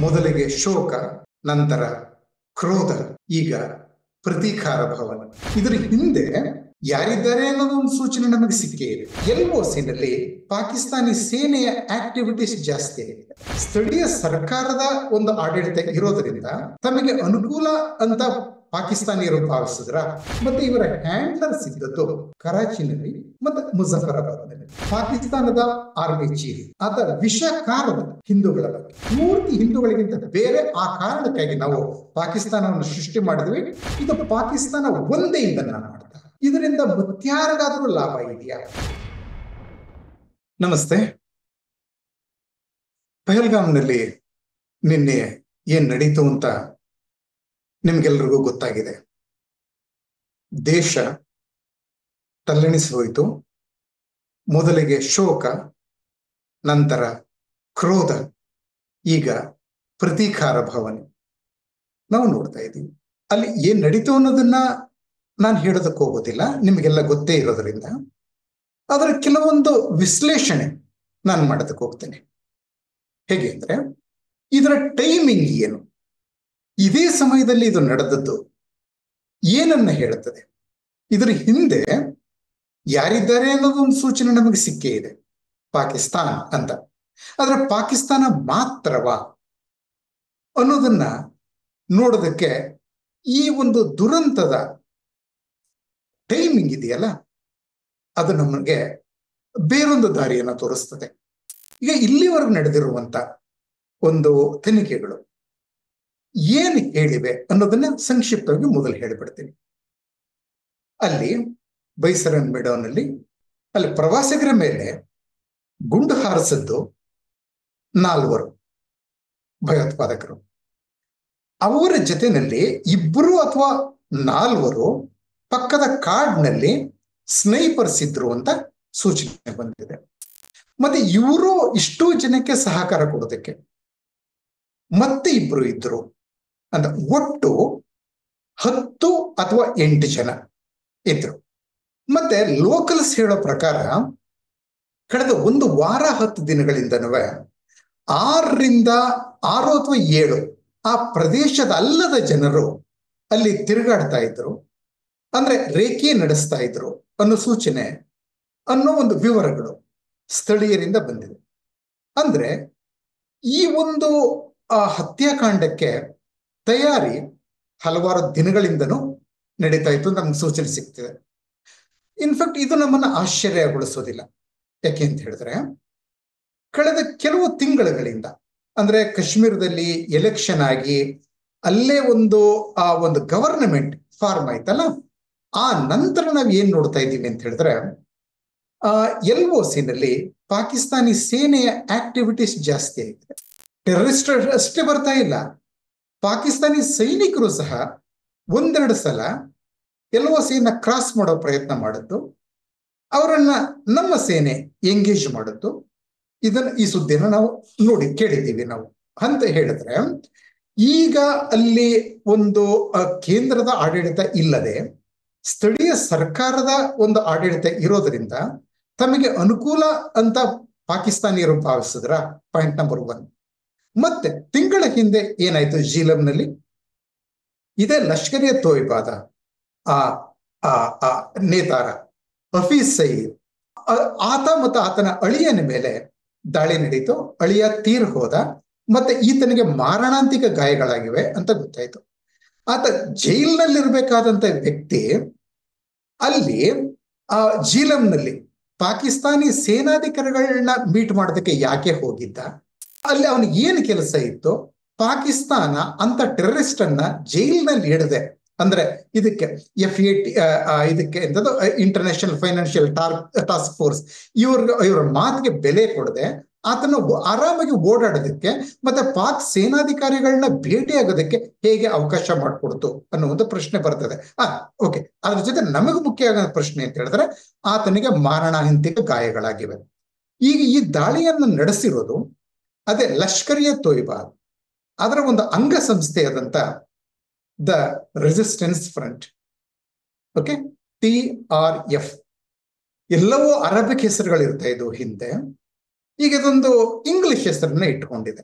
ಮೊದಲಿಗೆ ಶೋಕ, ನಂತರ ಕ್ರೋಧ, ಈಗ ಪ್ರತೀಕಾರ ಭವನ. ಇದರ ಹಿಂದೆ ಯಾರಿದ್ದಾರೆ ಅನ್ನೋದು ಒಂದು ಸೂಚನೆ ನಮಗೆ ಸಿಕ್ಕೇ ಇದೆ. ಎಲ್ಒಸಿನಲ್ಲಿ ಪಾಕಿಸ್ತಾನಿ ಸೇನೆಯ ಆಕ್ಟಿವಿಟೀಸ್ ಜಾಸ್ತಿ ಆಗಿದೆ. ಸ್ಥಳೀಯ ಸರ್ಕಾರದ ಒಂದು ಆಡಳಿತ ಇರೋದ್ರಿಂದ ತಮಗೆ ಅನುಕೂಲ ಅಂತ ಪಾಕಿಸ್ತಾನಿಯರು ಭಾವಿಸಿದ್ರ. ಮತ್ತೆ ಇವರ ಹ್ಯಾಂಡ್ಲರ್ಸ್ ಇದ್ದದ್ದು ಕರಾಚಿನಲ್ಲಿ ಮತ್ತೆ ಮುಜಫರಾಬಾದ್ನಲ್ಲಿ. ಪಾಕಿಸ್ತಾನದ ಆರ್ಮಿ ಚೀಫ್ ಆತ ವಿಷಕಾರದ ಹಿಂದೂಗಳ ಬಗ್ಗೆ, ಪೂರ್ತಿ ಹಿಂದೂಗಳಿಗಿಂತ ಬೇರೆ ಆ ಕಾರಣಕ್ಕಾಗಿ ನಾವು ಪಾಕಿಸ್ತಾನವನ್ನು ಸೃಷ್ಟಿ ಮಾಡಿದ್ವಿ, ಇದು ಪಾಕಿಸ್ತಾನ ಒಂದೇ ಇದನ್ನ ಮಾಡ್ತಾ, ಇದರಿಂದ ಮತ್ಯಾರಿಗಾದ್ರೂ ಲಾಭ ಇದೆಯಾ? ನಮಸ್ತೆ. ಪಹಲ್ಗಾಮ್ನಲ್ಲಿ ನಿನ್ನೆ ಏನ್ ನಡೀತು ಅಂತ ನಿಮ್ಗೆಲ್ರಿಗೂ ಗೊತ್ತಾಗಿದೆ. ದೇಶ ತಲ್ಲಣಿಸಿ ಹೋಯಿತು. ಮೊದಲಿಗೆ ಶೋಕ, ನಂತರ ಕ್ರೋಧ, ಈಗ ಪ್ರತೀಕಾರ ಭಾವನೆ ನಾವು ನೋಡ್ತಾ ಇದ್ದೀವಿ. ಅಲ್ಲಿ ಏನ್ ನಡೀತು ಅನ್ನೋದನ್ನ ನಾನು ಹೇಳೋದಕ್ಕೆ ಹೋಗೋದಿಲ್ಲ, ನಿಮಗೆಲ್ಲ ಗೊತ್ತೇ ಇರೋದ್ರಿಂದ. ಅದರ ಕೆಲವೊಂದು ವಿಶ್ಲೇಷಣೆ ನಾನು ಮಾಡೋದಕ್ಕೆ ಹೋಗ್ತೇನೆ. ಹೇಗೆ ಅಂದ್ರೆ, ಇದರ ಟೈಮಿಂಗ್ ಏನು, ಇದೇ ಸಮಯದಲ್ಲಿ ಇದು ನಡೆದದ್ದು ಏನನ್ನ ಹೇಳುತ್ತದೆ, ಇದರ ಹಿಂದೆ ಯಾರಿದ್ದಾರೆ ಅನ್ನೋದು ಒಂದು ಸೂಚನೆ ನಮಗೆ ಸಿಕ್ಕೇ ಇದೆ. ಪಾಕಿಸ್ತಾನ ಅಂತ. ಆದ್ರೆ ಪಾಕಿಸ್ತಾನ ಮಾತ್ರವಾ ಅನ್ನೋದನ್ನ ನೋಡೋದಕ್ಕೆ ಈ ಒಂದು ದುರಂತದ ಟೈಮಿಂಗ್ ಇದೆಯಲ್ಲ, ಅದು ನಮಗೆ ಬೇರೊಂದು ದಾರಿಯನ್ನ ತೋರಿಸ್ತದೆ. ಈಗ ಇಲ್ಲಿವರೆಗೂ ನಡೆದಿರುವಂತ ಒಂದು ತನಿಖೆಗಳು ಏನು ಹೇಳಿವೆ ಅನ್ನೋದನ್ನ ಸಂಕ್ಷಿಪ್ತವಾಗಿ ಮೊದಲು ಹೇಳಿಬಿಡ್ತೀನಿ. ಅಲ್ಲಿ ಬೈಸರನ್ ಮೆಡೋನಲ್ಲಿ ಅಲ್ಲಿ ಪ್ರವಾಸಿಗರ ಮೇಲೆ ಗುಂಡು ಹಾರಿಸಿದ್ದು 4 ಭಯೋತ್ಪಾದಕರು. ಅವರ ಜೊತೆಯಲ್ಲಿ 2 ಅಥವಾ 4 ಪಕ್ಕದ ಕಾಡ್ನಲ್ಲಿ ಸ್ನೈಪರ್ಸ್ ಇದ್ರು ಅಂತ ಸೂಚನೆ ಬಂದಿದೆ. ಮತ್ತೆ ಇವರು ಇಷ್ಟು ಜನಕ್ಕೆ ಸಹಕಾರ ಕೊಡೋದಕ್ಕೆ ಮತ್ತೆ 2 ಇದ್ರು ಅಂತ ಒಟ್ಟು 10 ಅಥವಾ 8 ಜನ ಇದ್ರು. ಮತ್ತೆ ಲೋಕಲ್ಸ್ ಹೇಳೋ ಪ್ರಕಾರ ಕಳೆದ 1 ವಾರ 10 ದಿನಗಳಿಂದನೂ 6 ಅಥವಾ 7 ಆ ಪ್ರದೇಶದ ಅಲ್ಲದ ಜನರು ಅಲ್ಲಿ ತಿರುಗಾಡ್ತಾ ಇದ್ರು, ಅಂದ್ರೆ ರೇಖೆ ನಡೆಸ್ತಾ ಇದ್ರು ಅನ್ನೋ ಸೂಚನೆ, ಅನ್ನೋ ಒಂದು ವಿವರಗಳು ಸ್ಥಳೀಯರಿಂದ ಬಂದಿದೆ. ಅಂದ್ರೆ ಈ ಒಂದು ಹತ್ಯಾಕಾಂಡಕ್ಕೆ ತಯಾರಿ ಹಲವಾರು ದಿನಗಳಿಂದನೂ ನಡೀತಾ ಇತ್ತು ಅಂತ ನಮ್ಗೆ ಸೂಚನೆ ಸಿಗ್ತಿದೆ. ಇನ್ಫ್ಯಾಕ್ಟ್ ಇದು ನಮ್ಮನ್ನ ಆಶ್ಚರ್ಯಗೊಳಿಸೋದಿಲ್ಲ. ಯಾಕೆ ಅಂತ ಹೇಳಿದ್ರೆ, ಕಳೆದ ಕೆಲವು ತಿಂಗಳುಗಳಿಂದ, ಅಂದ್ರೆ ಕಾಶ್ಮೀರದಲ್ಲಿ ಎಲೆಕ್ಷನ್ ಆಗಿ ಅಲ್ಲೇ ಒಂದು ಗವರ್ನಮೆಂಟ್ ಫಾರ್ಮ್ ಆಯ್ತಲ್ಲ, ಆ ನಂತರ ನಾವ್ ಏನ್ ನೋಡ್ತಾ ಇದ್ದೀವಿ ಅಂತ ಹೇಳಿದ್ರೆ, ಎಲ್ಒಸಿನಲ್ಲಿ ಪಾಕಿಸ್ತಾನಿ ಸೇನೆಯ ಆಕ್ಟಿವಿಟೀಸ್ ಜಾಸ್ತಿ ಆಗಿದೆ. ಟೆರರಿಸ್ಟ್ ಅಷ್ಟೇ ಬರ್ತಾ ಇಲ್ಲ, ಪಾಕಿಸ್ತಾನಿ ಸೈನಿಕರು ಸಹ 1-2 ಸಲ ಎಲ್ಒಸಿಯನ್ನ ಕ್ರಾಸ್ ಮಾಡೋ ಪ್ರಯತ್ನ ಮಾಡಿದ್ದು, ಅವರನ್ನ ನಮ್ಮ ಸೇನೆ ಎಂಗೇಜ್ ಮಾಡಿದ್ದು, ಈ ಸುದ್ದಿನ ನಾವು ಕೇಳಿದ್ದೀವಿ ನಾವು. ಅಂತ ಹೇಳಿದ್ರೆ, ಈಗ ಅಲ್ಲಿ ಒಂದು ಕೇಂದ್ರದ ಆಡಳಿತ ಇಲ್ಲದೆ ಸ್ಥಳೀಯ ಸರ್ಕಾರದ ಒಂದು ಆಡಳಿತ ಇರೋದ್ರಿಂದ ತಮಗೆ ಅನುಕೂಲ ಅಂತ ಪಾಕಿಸ್ತಾನಿಯರು ಭಾವಿಸಿದ್ರ. Point number 1. ಮತ್ತೆ ತಿಂಗಳ ಹಿಂದೆ ಏನಾಯ್ತು, ಜೀಲಂನಲ್ಲಿ ಇದೇ ಲಷ್ಕರ್ ಎ ತೊಯ್ಬಾದ ನೇತಾರ ಹಫೀಜ್ ಸಯೀದ್, ಆತ ಮತ್ತು ಆತನ ಅಳಿಯನ ಮೇಲೆ ದಾಳಿ ನಡೀತು. ಅಳಿಯ ತೀರ್ ಹೋದ, ಮತ್ತೆ ಈತನಿಗೆ ಮಾರಣಾಂತಿಕ ಗಾಯಗಳಾಗಿವೆ ಅಂತ ಗೊತ್ತಾಯ್ತು. ಆತ ಜೈಲ್ನಲ್ಲಿರ್ಬೇಕಾದಂತ ವ್ಯಕ್ತಿ ಅಲ್ಲಿ ಜೀಲಂನಲ್ಲಿ ಪಾಕಿಸ್ತಾನಿ ಸೇನಾಧಿಕಾರಿಗಳನ್ನ ಮೀಟ್ ಮಾಡೋದಕ್ಕೆ ಯಾಕೆ ಹೋಗಿದ್ದ? ಅಲ್ಲಿ ಅವನಿಗೆ ಏನು ಕೆಲಸ ಇತ್ತು? ಪಾಕಿಸ್ತಾನ ಅಂತ ಟೆರರಿಸ್ಟ್ ಅನ್ನ ಜೈಲ್ನಲ್ಲಿ ಹಿಡದೆ, ಅಂದ್ರೆ ಇದಕ್ಕೆ ಇದಕ್ಕೆ ಎಂತದ್ದು ಇಂಟರ್ನ್ಯಾಷನಲ್ ಫೈನಾನ್ಷಿಯಲ್ ಟಾಸ್ಕ್ ಫೋರ್ಸ್ ಇವ್ರ ಮಾತಿಗೆ ಬೆಲೆ ಕೊಡದೆ ಆತನ ಆರಾಮಾಗಿ ಓಡಾಡೋದಕ್ಕೆ ಮತ್ತೆ ಪಾಕ್ ಸೇನಾಧಿಕಾರಿಗಳನ್ನ ಭೇಟಿ ಆಗೋದಕ್ಕೆ ಹೇಗೆ ಅವಕಾಶ ಮಾಡಿಕೊಡ್ತು ಅನ್ನೋ ಒಂದು ಪ್ರಶ್ನೆ ಬರ್ತದೆ. ಓಕೆ, ಅದ್ರ ಜೊತೆ ನಮಗೆ ಮುಖ್ಯ ಆಗೋ ಪ್ರಶ್ನೆ ಅಂತ ಹೇಳಿದ್ರೆ, ಆತನಿಗೆ ಮಾರಣಾಂತಿಕ ಗಾಯಗಳಾಗಿವೆ. ಈಗ ಈ ದಾಳಿಯನ್ನು ನಡೆಸಿರೋದು ಅದೇ ಲಷ್ಕರ್ ಎ ತೊಯ್ಬಾ, ಅದರ ಒಂದು ಅಂಗಸಂಸ್ಥೆಯಾದಂತ the resistance front, okay, TRF. ಎಲ್ಲವೂ ಅರಬಿಕ್ ಹೆಸರುಗಳಿರ್ತಾ ಇದ್ವು ಹಿಂದೆ, ಈಗ ಇದೊಂದು ಇಂಗ್ಲಿಷ್ ಹೆಸರನ್ನ ಇಟ್ಕೊಂಡಿದೆ.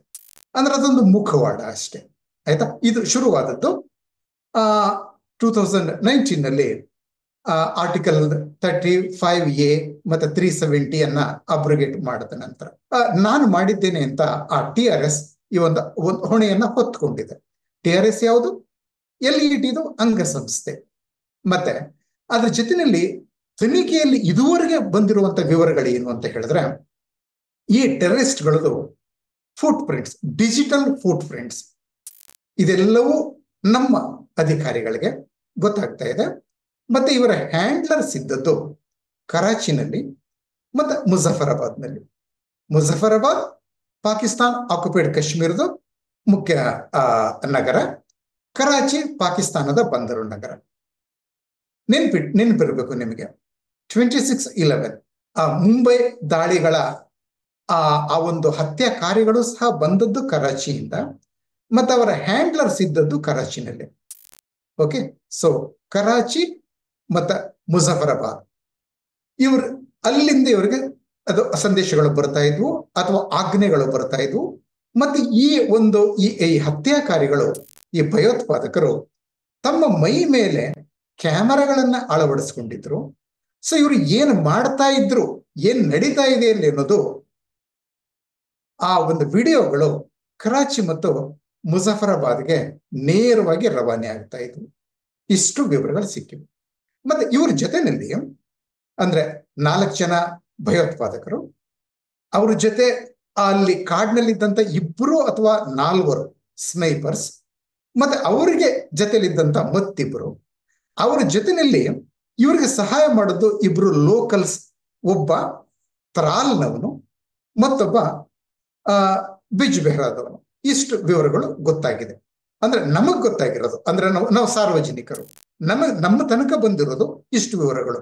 ಅಂದ್ರೆ ಅದೊಂದು ಮುಖವಾಡ ಅಷ್ಟೇ. ಆಯ್ತಾ? ಇದು ಶುರುವಾದದ್ದು 2019 ಆರ್ಟಿಕಲ್ 35A ಮತ್ತೆ 370 ಅಬ್ರಗೇಟ್ ಮಾಡಿದ ನಂತರ ನಾನು ಮಾಡಿದ್ದೇನೆ ಅಂತ ಆ TRS ಈ ಒಂದು ಹೊಣೆಯನ್ನ ಹೊತ್ಕೊಂಡಿದೆ. TRS ಯಾವುದು? LETದು ಅಂಗಸಂಸ್ಥೆ. ಮತ್ತೆ ಅದ್ರ ಜೊತೆಯಲ್ಲಿ ತನಿಖೆಯಲ್ಲಿ ಇದುವರೆಗೆ ಬಂದಿರುವಂತ ವಿವರಗಳೇನು ಅಂತ ಹೇಳಿದ್ರೆ, ಈ ಟೆರರಿಸ್ಟ್ಗಳದು footprints, digital footprints ಇದೆಲ್ಲವೂ ನಮ್ಮ ಅಧಿಕಾರಿಗಳಿಗೆ ಗೊತ್ತಾಗ್ತಾ ಇದೆ. ಮತ್ತೆ ಇವರ ಹ್ಯಾಂಡ್ಲರ್ಸ್ ಇದ್ದದ್ದು ಕರಾಚಿನಲ್ಲಿ ಮತ್ತೆ ಮುಜಫರಾಬಾದ್ನಲ್ಲಿ. ಮುಜಫರಾಬಾದ್ ಪಾಕಿಸ್ತಾನ್ ಆಕ್ಯುಪೈಡ್ ಕಾಶ್ಮೀರದ ಮುಖ್ಯ ನಗರ, ಕರಾಚಿ ಪಾಕಿಸ್ತಾನದ ಬಂದರು ನಗರ. ನೆನಪಿರ್ಬೇಕು ನಿಮಗೆ, 26/11 ಮುಂಬೈ ದಾಳಿಗಳ ಆ ಒಂದು ಹತ್ಯಾಕಾರಿಗಳು ಸಹ ಬಂದದ್ದು ಕರಾಚಿಯಿಂದ, ಮತ್ತೆ ಅವರ ಹ್ಯಾಂಡ್ಲರ್ಸ್ ಇದ್ದದ್ದು ಕರಾಚಿನಲ್ಲಿ. ಓಕೆ, ಸೊ ಕರಾಚಿ ಮತ್ತು ಮುಜಫರಾಬಾದ್ ಇವರು ಅಲ್ಲಿಂದ ಇವರಿಗೆ ಅದು ಸಂದೇಶಗಳು ಬರ್ತಾ ಇದ್ವು ಅಥವಾ ಆಜ್ಞೆಗಳು ಬರ್ತಾ ಇದ್ವು. ಮತ್ತೆ ಈ ಹತ್ಯಾಕಾರಿಗಳು, ಈ ಭಯೋತ್ಪಾದಕರು ತಮ್ಮ ಮೈ ಮೇಲೆ ಕ್ಯಾಮರಾಗಳನ್ನ ಅಳವಡಿಸ್ಕೊಂಡಿದ್ರು. ಸೊ ಇವರು ಏನು ಮಾಡ್ತಾ ಇದ್ರು, ಏನ್ ನಡೀತಾ ಇದೆ ಅಲ್ಲಿ ಅನ್ನೋದು ಆ ಒಂದು ವಿಡಿಯೋಗಳು ಕರಾಚಿ ಮತ್ತು ಮುಜಫರಾಬಾದ್ಗೆ ನೇರವಾಗಿ ರವಾನೆ ಆಗ್ತಾ ಇದ್ವು. ಇಷ್ಟು ವಿವರಗಳು ಸಿಕ್ಕಿವೆ. ಮತ್ತೆ ಇವ್ರ ಜೊತೆನಲ್ಲಿ ಅಂದ್ರೆ 4 ಜನ ಭಯೋತ್ಪಾದಕರು, ಅವ್ರ ಜೊತೆ ಅಲ್ಲಿ ಕಾಡಿನಲ್ಲಿದ್ದಂತ 2 ಅಥವಾ 4 ಸ್ನೈಪರ್ಸ್, ಮತ್ತೆ ಅವರಿಗೆ ಜೊತೆಲಿದ್ದಂತ ಮತ್ತಿಬ್ಬರು, ಅವರ ಜೊತೆಯಲ್ಲಿ ಇವರಿಗೆ ಸಹಾಯ ಮಾಡೋದು 2 ಲೋಕಲ್ಸ್, ಒಬ್ಬ ತ್ರಾಲ್ನವನು ಮತ್ತೊಬ್ಬ ಬಿಜ್ ಬೆಹ್ರಾದವನು. ಇಷ್ಟು ವಿವರಗಳು ಗೊತ್ತಾಗಿದೆ. ಅಂದ್ರೆ ನಮಗ್ ಗೊತ್ತಾಗಿರೋದು, ಅಂದ್ರೆ ನಾವು ಸಾರ್ವಜನಿಕರು, ನಮ್ಮ ತನಕ ಬಂದಿರೋದು ಇಷ್ಟು ವಿವರಗಳು.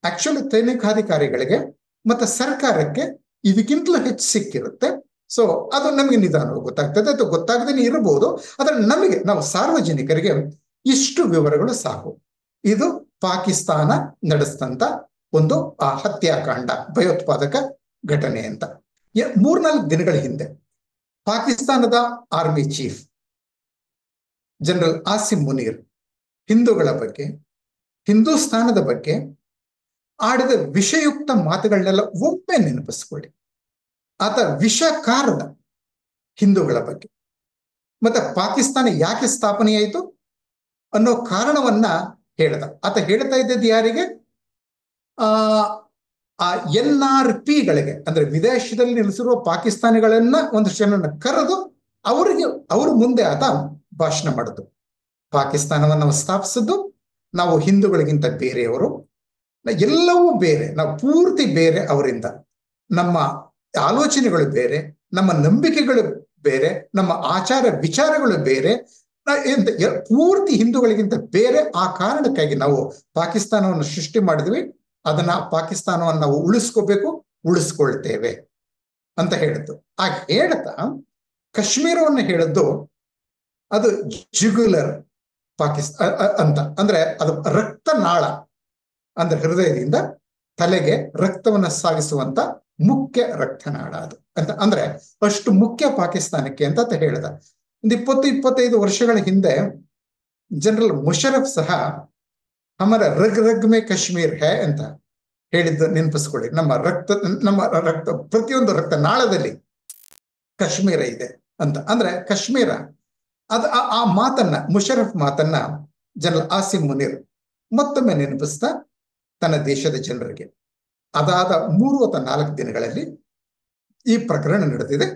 ಆಕ್ಚುಲಿ ತನಿಖಾಧಿಕಾರಿಗಳಿಗೆ ಮತ್ತೆ ಸರ್ಕಾರಕ್ಕೆ ಇದಕ್ಕಿಂತಲೂ ಹೆಚ್ಚು ಸಿಕ್ಕಿರುತ್ತೆ. ಸೊ ಅದು ನಮಗೆ ನಿಧಾನವಾಗಿ ಗೊತ್ತಾಗ್ತದೆ, ಅದು ಗೊತ್ತಾಗದೇನೆ ಇರಬಹುದು. ಆದ್ರೆ ನಾವು ಸಾರ್ವಜನಿಕರಿಗೆ ಇಷ್ಟು ವಿವರಗಳು ಸಾಕು. ಇದು ಪಾಕಿಸ್ತಾನ ನಡೆಸಿದಂತ ಒಂದು ಹತ್ಯಾಕಾಂಡ, ಭಯೋತ್ಪಾದಕ ಘಟನೆ ಅಂತ. 3-4 ದಿನಗಳ ಹಿಂದೆ ಪಾಕಿಸ್ತಾನದ army chief general awesome Munir ಹಿಂದೂಗಳ ಬಗ್ಗೆ, ಹಿಂದೂಸ್ತಾನದ ಬಗ್ಗೆ ಆಡಿದ ವಿಷಯುಕ್ತ ಮಾತುಗಳನ್ನೆಲ್ಲ ಒಮ್ಮೆ ನೆನಪಿಸ್ಕೊಳ್ಳಿ. ಆತ ವಿಷಕಾರದ ಹಿಂದೂಗಳ ಬಗ್ಗೆ ಮತ್ತೆ ಪಾಕಿಸ್ತಾನ ಯಾಕೆ ಸ್ಥಾಪನೆಯಾಯಿತು ಅನ್ನೋ ಕಾರಣವನ್ನ ಹೇಳ್ದ. ಆತ ಹೇಳ್ತಾ ಇದ್ದದ್ದು ಯಾರಿಗೆ? NRPಗಳಿಗೆ, ಅಂದ್ರೆ ವಿದೇಶದಲ್ಲಿ ನೆಲೆಸಿರುವ ಪಾಕಿಸ್ತಾನಿಗಳನ್ನ ಒಂದಷ್ಟು ಜನರನ್ನ ಕರೆದು ಅವ್ರ ಮುಂದೆ ಆತ ಭಾಷಣ ಮಾಡೋದು. ಪಾಕಿಸ್ತಾನವನ್ನು ನಾವು ಸ್ಥಾಪಿಸಿದ್ದು, ನಾವು ಹಿಂದೂಗಳಿಗಿಂತ ಬೇರೆಯವರು, ಎಲ್ಲವೂ ಬೇರೆ, ನಾವು ಪೂರ್ತಿ ಬೇರೆ ಅವರಿಂದ, ನಮ್ಮ ಆಲೋಚನೆಗಳು ಬೇರೆ, ನಮ್ಮ ನಂಬಿಕೆಗಳು ಬೇರೆ, ನಮ್ಮ ಆಚಾರ ವಿಚಾರಗಳು ಬೇರೆ, ಪೂರ್ತಿ ಹಿಂದೂಗಳಿಗಿಂತ ಬೇರೆ. ಆ ಕಾರಣಕ್ಕಾಗಿ ನಾವು ಪಾಕಿಸ್ತಾನವನ್ನು ಸೃಷ್ಟಿ ಮಾಡಿದ್ವಿ, ಅದನ್ನ ಪಾಕಿಸ್ತಾನವನ್ನು ನಾವು ಉಳಿಸ್ಕೊಳ್ತೇವೆ ಅಂತ ಹೇಳಿದ್ದು. ಆ ಹೇಳ್ತಾ ಕಾಶ್ಮೀರವನ್ನು ಹೇಳಿದ್ದು ಅದು ಜುಗುಲರ್ ಪಾಕಿಸ್ತಾನ ಅಂತ, ಅಂದ್ರೆ ಅದು ರಕ್ತನಾಳ, ಅಂದ್ರೆ ಹೃದಯದಿಂದ ತಲೆಗೆ ರಕ್ತವನ್ನ ಸಾಗಿಸುವಂತ ಮುಖ್ಯ ರಕ್ತನಾಳ ಅದು ಅಂತ, ಅಂದ್ರೆ ಅಷ್ಟು ಮುಖ್ಯ ಪಾಕಿಸ್ತಾನಕ್ಕೆ ಅಂತ ಹೇಳ್ದ. ಒಂದು 20-25 ವರ್ಷಗಳ ಹಿಂದೆ ಜನರಲ್ ಮುಷರಫ್ ಸಹ ಹಮರ ರಗ್ ಮೇ ಕಾಶ್ಮೀರ್ ಹೇ ಅಂತ ಹೇಳಿದ್ದು ನೆನಪಿಸ್ಕೊಳ್ಳಿ. ನಮ್ಮ ರಕ್ತ ಪ್ರತಿಯೊಂದು ರಕ್ತನಾಳದಲ್ಲಿ ಕಾಶ್ಮೀರ ಇದೆ ಅಂತ. ಅಂದ್ರೆ ಕಾಶ್ಮೀರ ಅದು ಆ ಮಾತನ್ನ, ಮುಷರಫ್ ಮಾತನ್ನ ಜನರಲ್ ಆಸಿಮ್ ಮುನೀರ್ ಮತ್ತೊಮ್ಮೆ ನೆನಪಿಸ್ತಾ ತನ್ನ ದೇಶದ ಜನರಿಗೆ. ಅದಾದ 3 ಅಥವಾ 4 ದಿನಗಳಲ್ಲಿ ಈ ಪ್ರಕರಣ ನಡೆದಿದೆ.